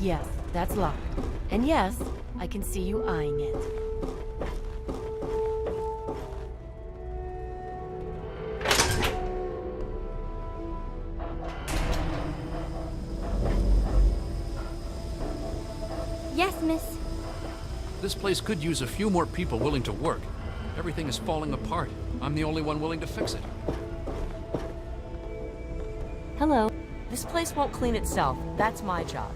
Yes, that's locked. And yes, I can see you eyeing it. Yes, miss. This place could use a few more people willing to work. Everything is falling apart. I'm the only one willing to fix it. Hello. This place won't clean itself. That's my job.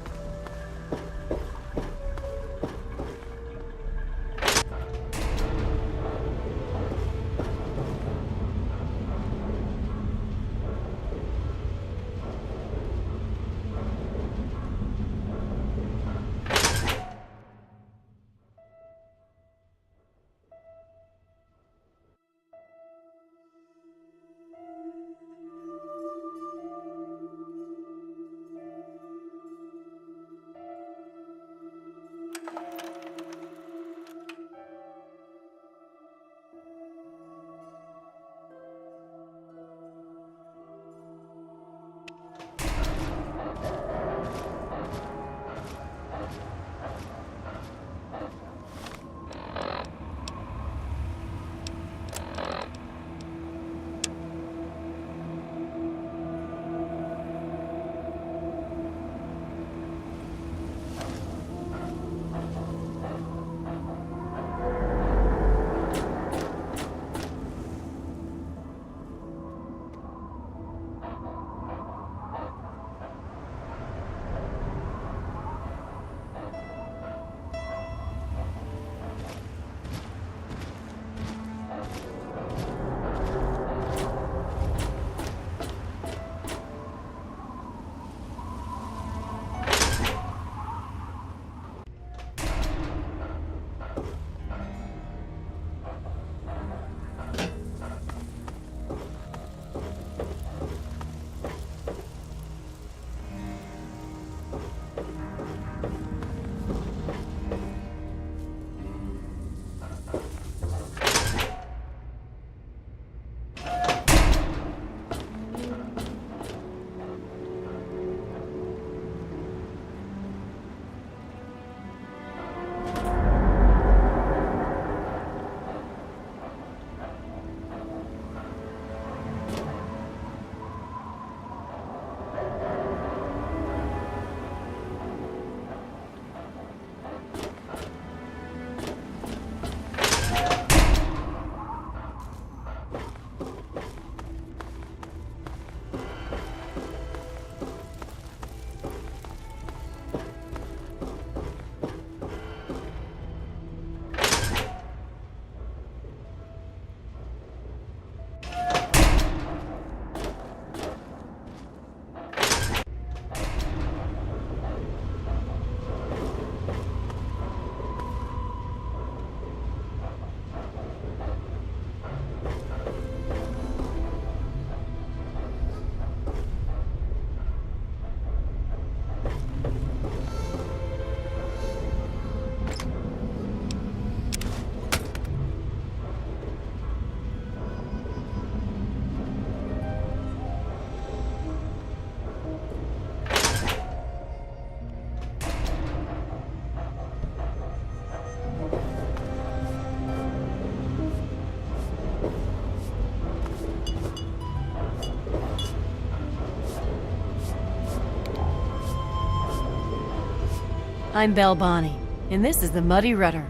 I'm Belle Bonny, and this is the Muddy Rudder.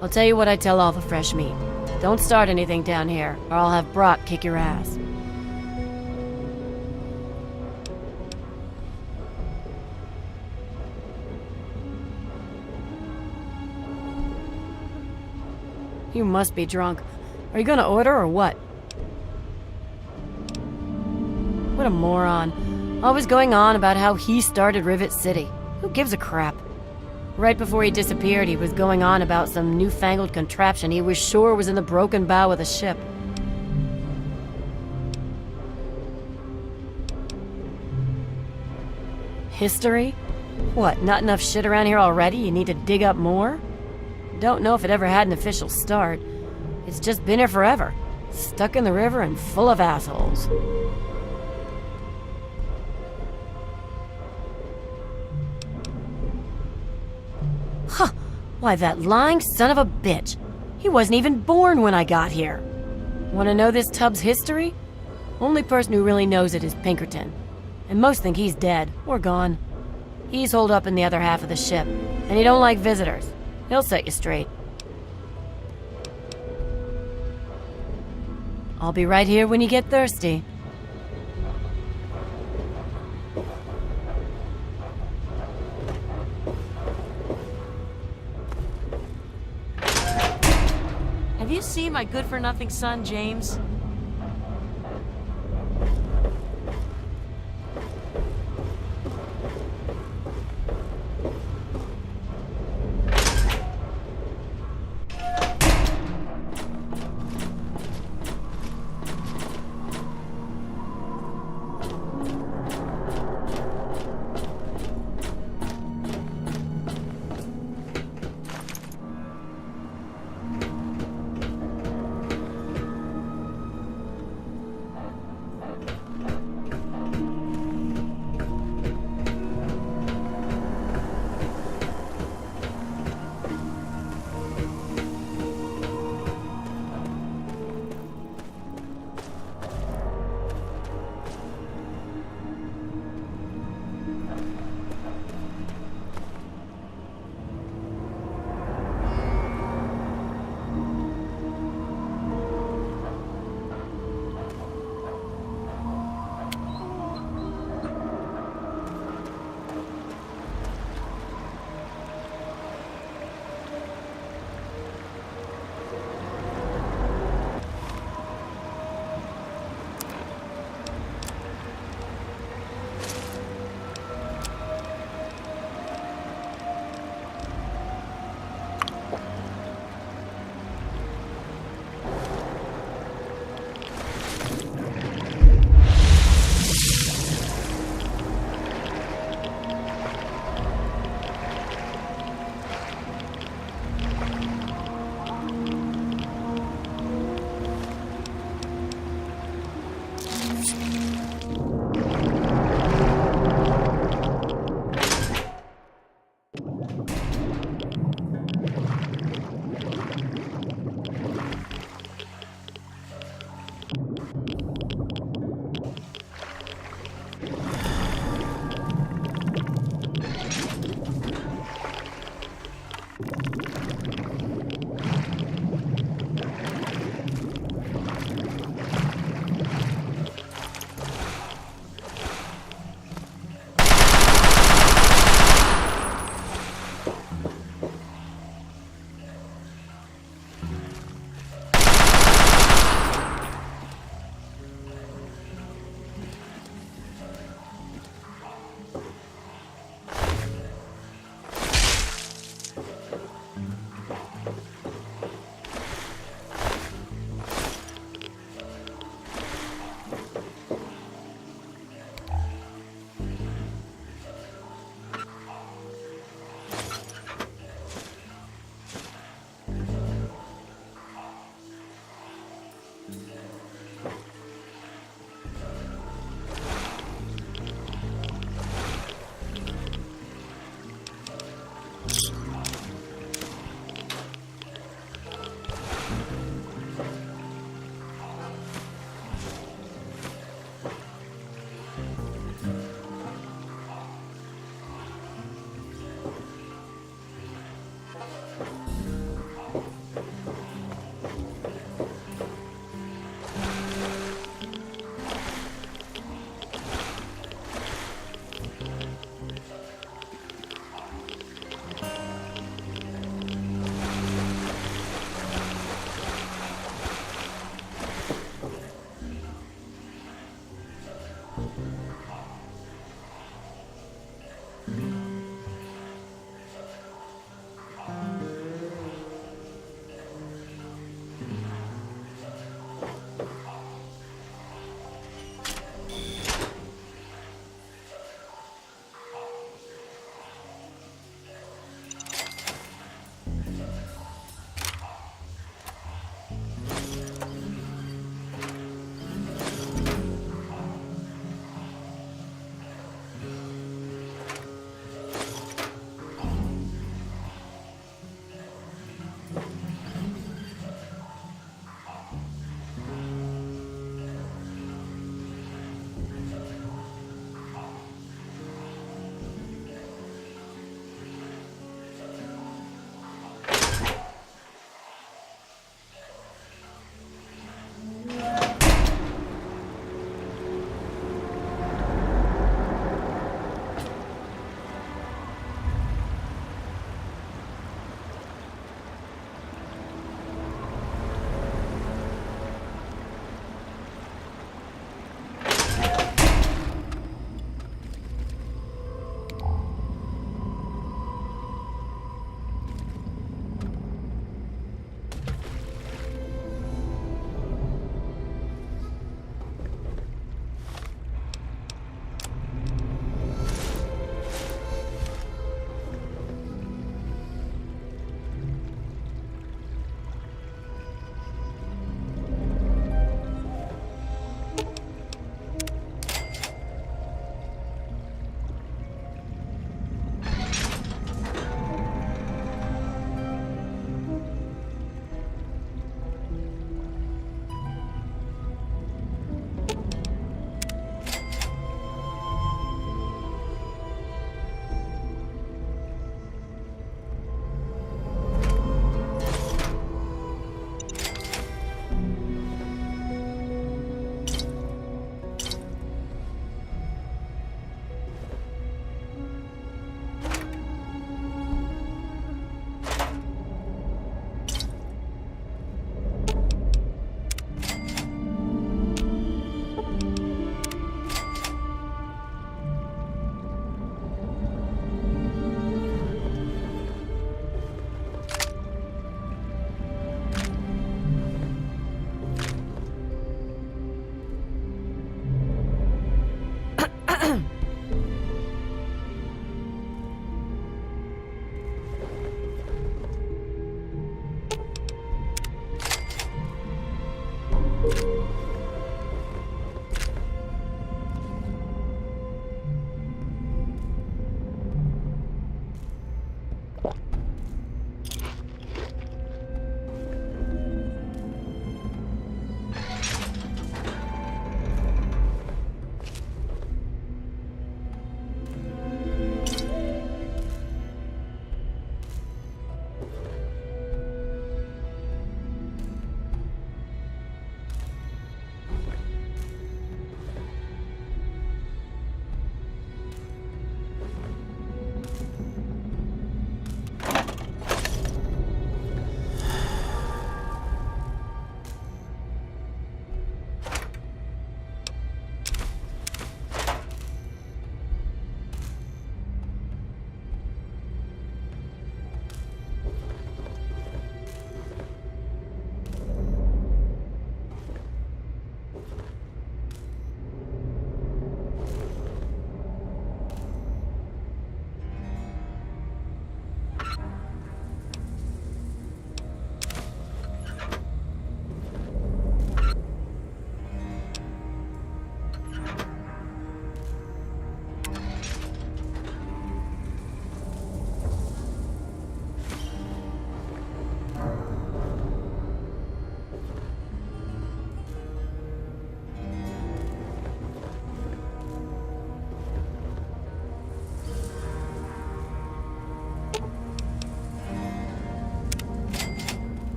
I'll tell you what I tell all the fresh meat. Don't start anything down here, or I'll have Brock kick your ass. You must be drunk. Are you gonna order or what? What a moron. Always going on about how he started Rivet City. Who gives a crap? Right before he disappeared, he was going on about some newfangled contraption he was sure was in the broken bow of the ship. History? What, not enough shit around here already? You need to dig up more? Don't know if it ever had an official start. It's just been here forever. Stuck in the river and full of assholes. Why, that lying son of a bitch. He wasn't even born when I got here. Want to know this tub's history? Only person who really knows it is Pinkerton. And most think he's dead, or gone. He's holed up in the other half of the ship, and he don't like visitors. He'll set you straight. I'll be right here when you get thirsty. Have you seen my good-for-nothing son, James?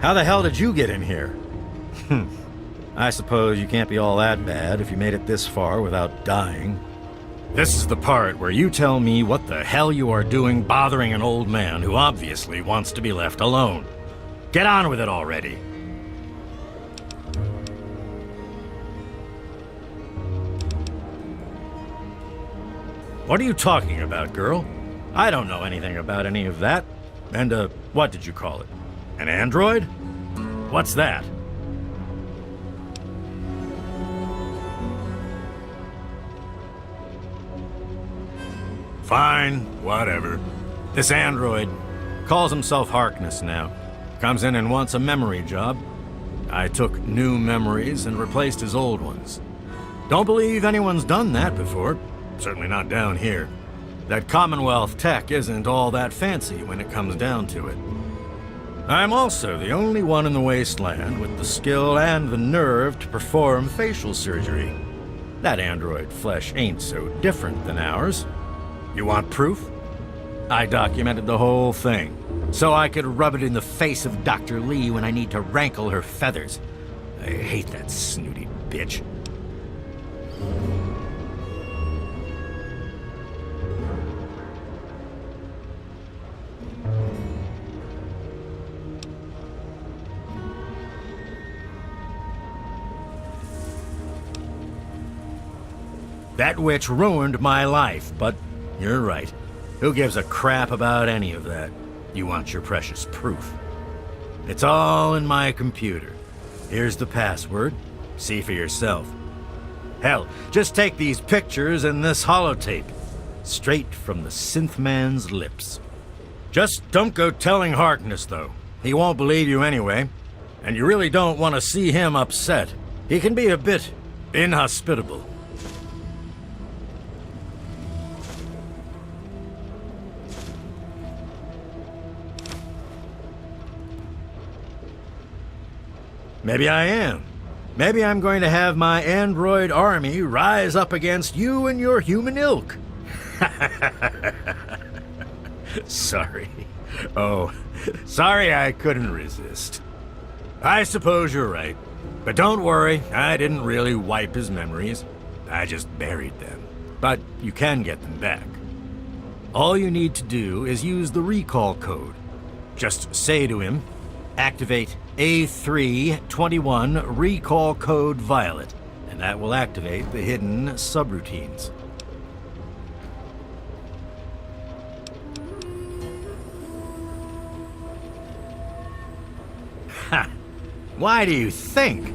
How the hell did you get in here? I suppose you can't be all that bad if you made it this far without dying. This is the part where you tell me what the hell you are doing bothering an old man who obviously wants to be left alone. Get on with it already. What are you talking about, girl? I don't know anything about any of that. And, what did you call it? An android? What's that? Fine, whatever. This android calls himself Harkness now. Comes in and wants a memory job. I took new memories and replaced his old ones. Don't believe anyone's done that before. Certainly not down here. That Commonwealth tech isn't all that fancy when it comes down to it. I'm also the only one in the Wasteland with the skill and the nerve to perform facial surgery. That android flesh ain't so different than ours. You want proof? I documented the whole thing, so I could rub it in the face of Dr. Lee when I need to rankle her feathers. I hate that snooty bitch. That witch ruined my life, but you're right. Who gives a crap about any of that? You want your precious proof. It's all in my computer. Here's the password. See for yourself. Hell, just take these pictures and this holotape. Straight from the synth man's lips. Just don't go telling Harkness, though. He won't believe you anyway. And you really don't want to see him upset. He can be a bit inhospitable. Maybe I am. Maybe I'm going to have my android army rise up against you and your human ilk. Sorry. Oh, sorry I couldn't resist. I suppose you're right. But don't worry, I didn't really wipe his memories. I just buried them. But you can get them back. All you need to do is use the recall code. Just say to him, activate A321 recall code Violet, and that will activate the hidden subroutines. Ha! Why do you think?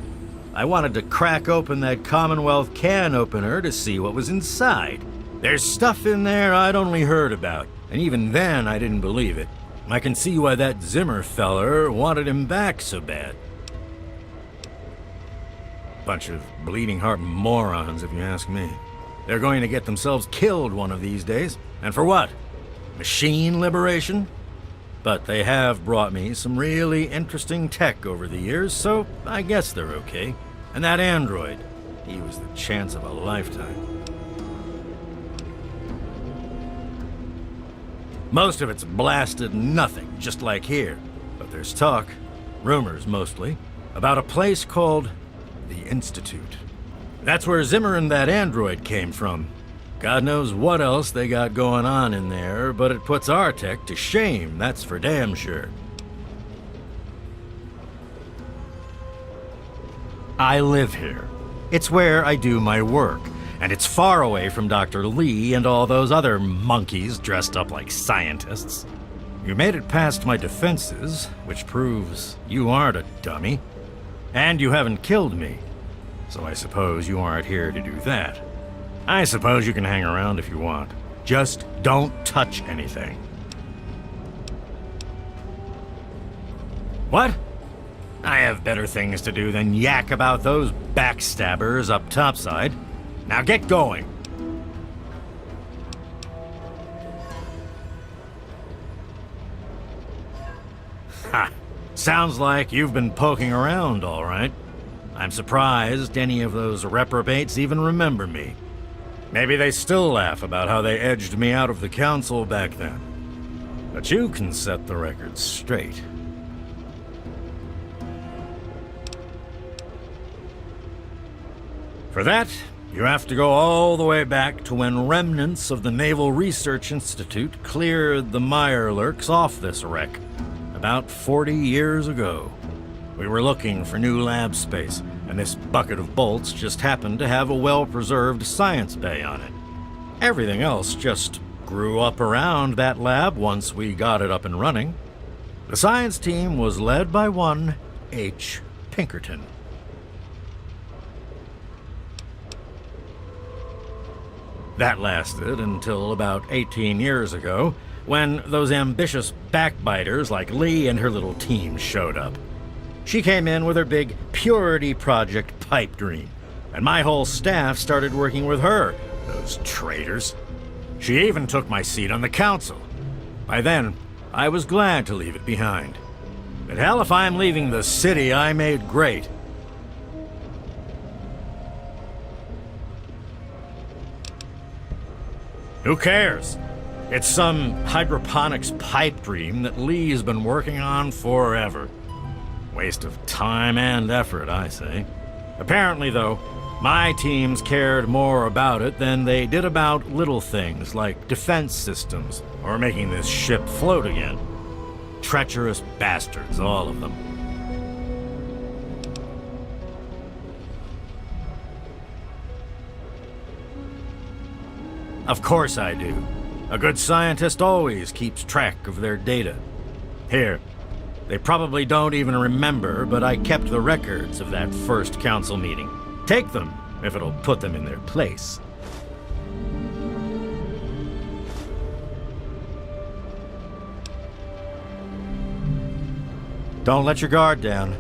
I wanted to crack open that Commonwealth can opener to see what was inside. There's stuff in there I'd only heard about, and even then I didn't believe it. I can see why that Zimmer feller wanted him back so bad. Bunch of bleeding heart morons, if you ask me. They're going to get themselves killed one of these days. And for what? Machine liberation? But they have brought me some really interesting tech over the years, so I guess they're okay. And that android, he was the chance of a lifetime. Most of it's blasted nothing, just like here. But there's talk, rumors mostly, about a place called the Institute. That's where Zimmer and that android came from. God knows what else they got going on in there, but it puts our tech to shame, that's for damn sure. I live here. It's where I do my work, and it's far away from Dr. Lee and all those other monkeys dressed up like scientists. You made it past my defenses, which proves you aren't a dummy. And you haven't killed me, so I suppose you aren't here to do that. I suppose you can hang around if you want. Just don't touch anything. What? I have better things to do than yak about those backstabbers up topside. Now get going. Ha! Sounds like you've been poking around, all right. I'm surprised any of those reprobates even remember me. Maybe they still laugh about how they edged me out of the council back then. But you can set the record straight. For that, you have to go all the way back to when remnants of the Naval Research Institute cleared the Mirelurks off this wreck, about 40 years ago. We were looking for new lab space, and this bucket of bolts just happened to have a well-preserved science bay on it. Everything else just grew up around that lab once we got it up and running. The science team was led by one H. Pinkerton. That lasted until about 18 years ago, when those ambitious backbiters like Lee and her little team showed up. She came in with her big Purity Project pipe dream, and my whole staff started working with her, those traitors. She even took my seat on the council. By then, I was glad to leave it behind. But hell, if I'm leaving the city I made great. Who cares? It's some hydroponics pipe dream that Lee's been working on forever. Waste of time and effort, I say. Apparently, though, my teams cared more about it than they did about little things like defense systems or making this ship float again. Treacherous bastards, all of them. Of course I do. A good scientist always keeps track of their data. Here, they probably don't even remember, but I kept the records of that first council meeting. Take them, if it'll put them in their place. Don't let your guard down.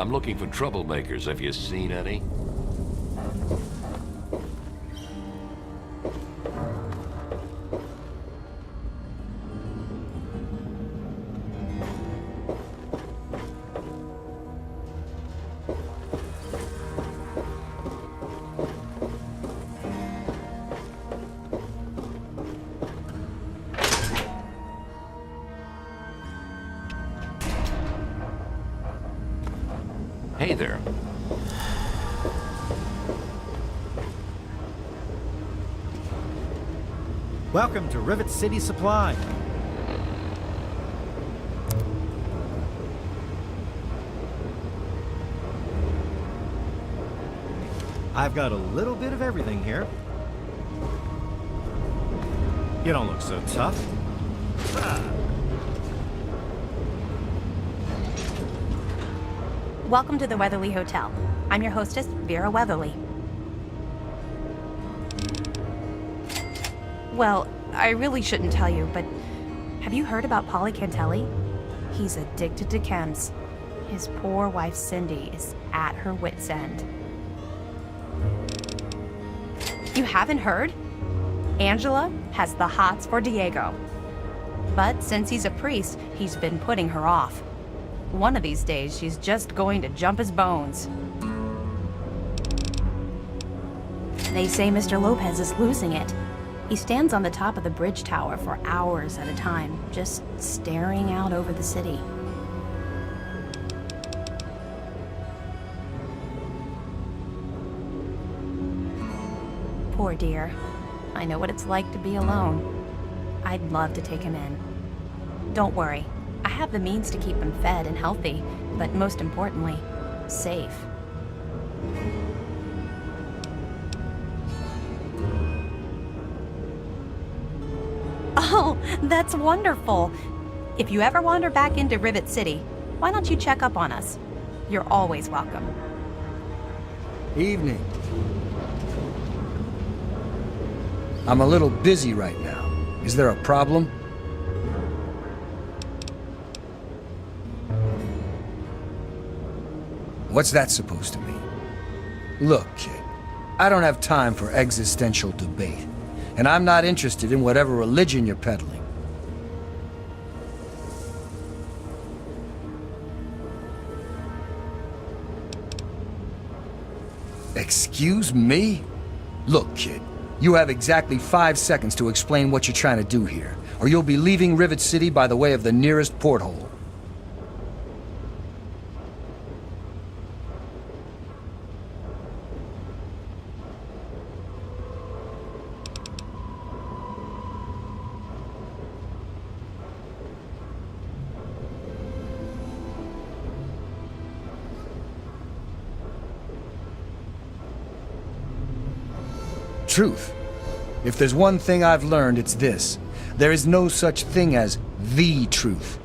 I'm looking for troublemakers. Have you seen any? Hey there. Welcome to Rivet City Supply. I've got a little bit of everything here. You don't look so tough. Welcome to the Weatherly Hotel. I'm your hostess, Vera Weatherly. Well, I really shouldn't tell you, but have you heard about Polly Cantelli? He's addicted to chems. His poor wife Cindy is at her wit's end. You haven't heard? Angela has the hots for Diego. But since he's a priest, he's been putting her off. One of these days, she's just going to jump his bones. They say Mr. Lopez is losing it. He stands on the top of the bridge tower for hours at a time, just staring out over the city. Poor dear. I know what it's like to be alone. I'd love to take him in. Don't worry. I have the means to keep him fed and healthy, but most importantly, safe. Oh, that's wonderful. If you ever wander back into Rivet City, why don't you check up on us? You're always welcome. Evening. I'm a little busy right now. Is there a problem? What's that supposed to mean? Look, kid, I don't have time for existential debate, and I'm not interested in whatever religion you're peddling. Excuse me? Look, kid, you have exactly 5 seconds to explain what you're trying to do here, or you'll be leaving Rivet City by the way of the nearest porthole. Truth. If there's one thing I've learned, it's this. There is no such thing as the truth,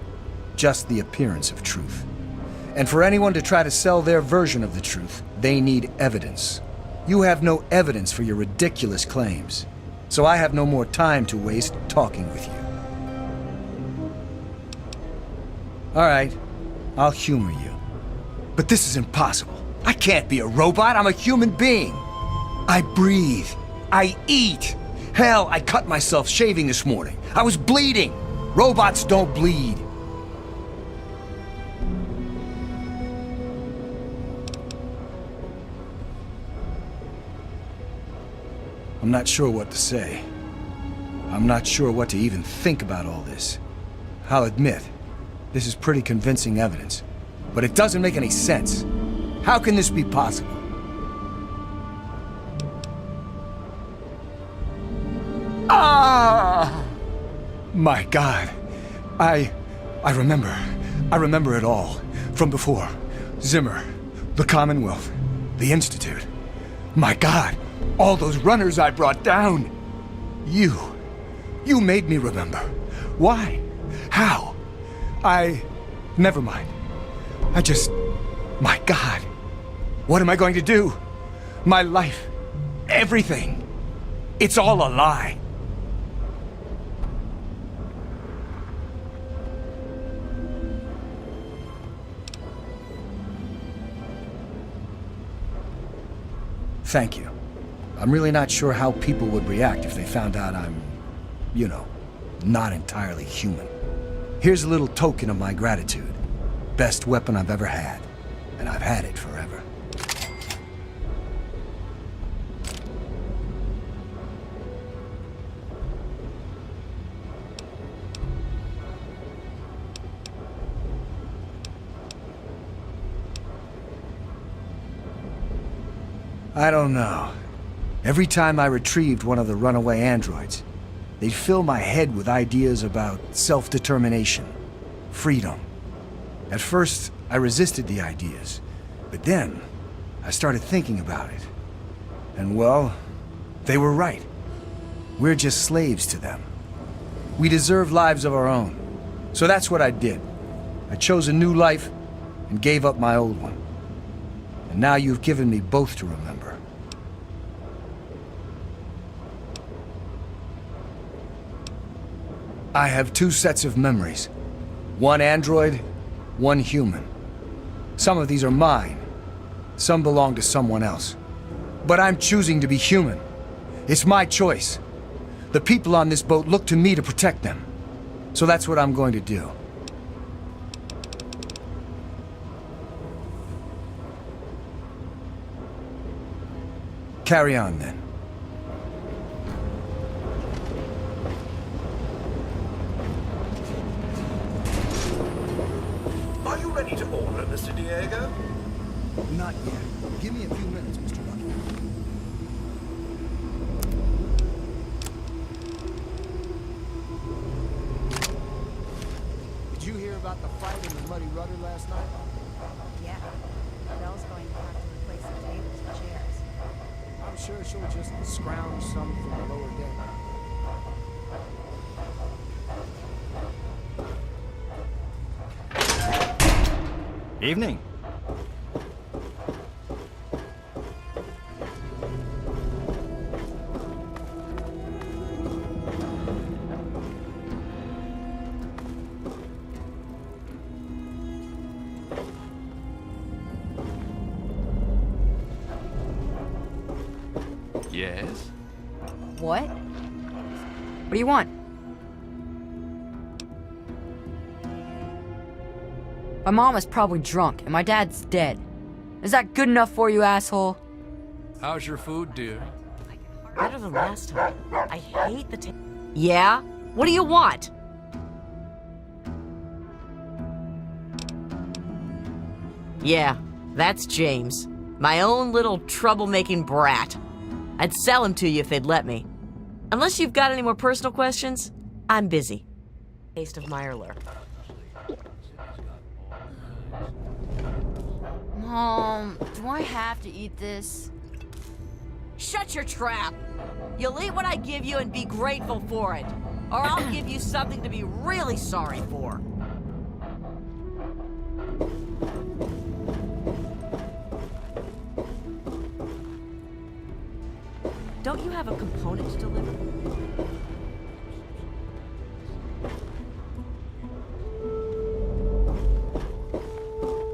just the appearance of truth. And for anyone to try to sell their version of the truth, they need evidence. You have no evidence for your ridiculous claims, so I have no more time to waste talking with you. All right, I'll humor you. But this is impossible. I can't be a robot, I'm a human being. I breathe. I eat. Hell, I cut myself shaving this morning. I was bleeding. Robots don't bleed. I'm not sure what to say. I'm not sure what to even think about all this. I'll admit, this is pretty convincing evidence. But it doesn't make any sense. How can this be possible? Ah! My God. I remember. I remember it all. From before. Zimmer. The Commonwealth. The Institute. My God. All those runners I brought down. You made me remember. Why? How? Never mind. My God. What am I going to do? My life. Everything. It's all a lie. Thank you. I'm really not sure how people would react if they found out I'm, you know, not entirely human. Here's a little token of my gratitude. Best weapon I've ever had, and I've had it forever. I don't know. Every time I retrieved one of the runaway androids, they'd fill my head with ideas about self-determination, freedom. At first, I resisted the ideas, but then I started thinking about it. And well, they were right. We're just slaves to them. We deserve lives of our own. So that's what I did. I chose a new life and gave up my old one. And now you've given me both to remember. I have two sets of memories. One android, one human. Some of these are mine. Some belong to someone else. But I'm choosing to be human. It's my choice. The people on this boat look to me to protect them. So that's what I'm going to do. Carry on, then. Are you ready to order, Mr. Diego? Not yet. Give me a few minutes, Mr. Rudder. Did you hear about the fight in the muddy Rudder last night? Yeah. Belle's going to have to replace the tables and chairs. I'm sure she'll just scrounge some from the lower deck. Evening. Yes? What? What do you want? My mom is probably drunk, and my dad's dead. Is that good enough for you, asshole? How's your food, dear? Better than last time. I hate the Yeah? What do you want? Yeah, that's James. My own little troublemaking brat. I'd sell him to you if they'd let me. Unless you've got any more personal questions, I'm busy. Taste of Meyerler. Mom, do I have to eat this? Shut your trap! You'll eat what I give you and be grateful for it. Or I'll give you something to be really sorry for. Don't you have a component to deliver?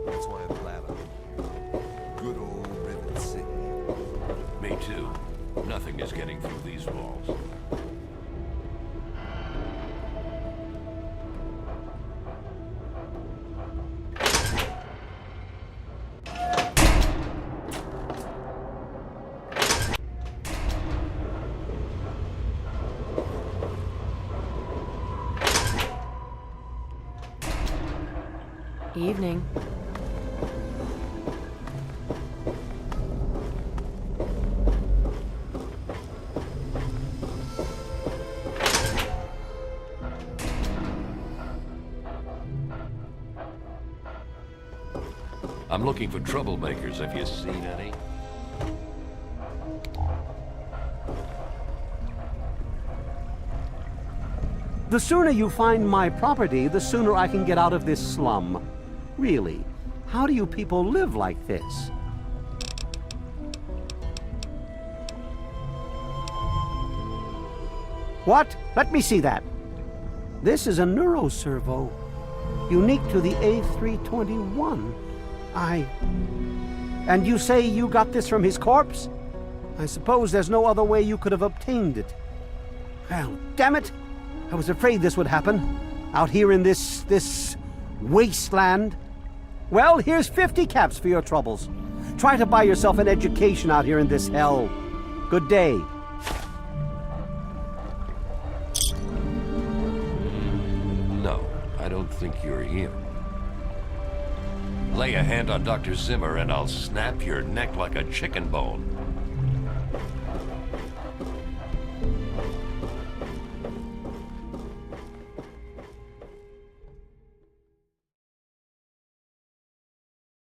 That's why I'm glad I'm here. Good old Rivet City. Me too. Nothing is getting through these walls. Evening. I'm looking for troublemakers. Have you seen any? The sooner you find my property, the sooner I can get out of this slum. Really, how do you people live like this? What? Let me see that. This is a neuroservo, unique to the A321. And you say you got this from his corpse? I suppose there's no other way you could have obtained it. Well, damn it! I was afraid this would happen. Out here in this wasteland. Well, here's 50 caps for your troubles. Try to buy yourself an education out here in this hell. Good day. No, I don't think you're him. Lay a hand on Dr. Zimmer and I'll snap your neck like a chicken bone.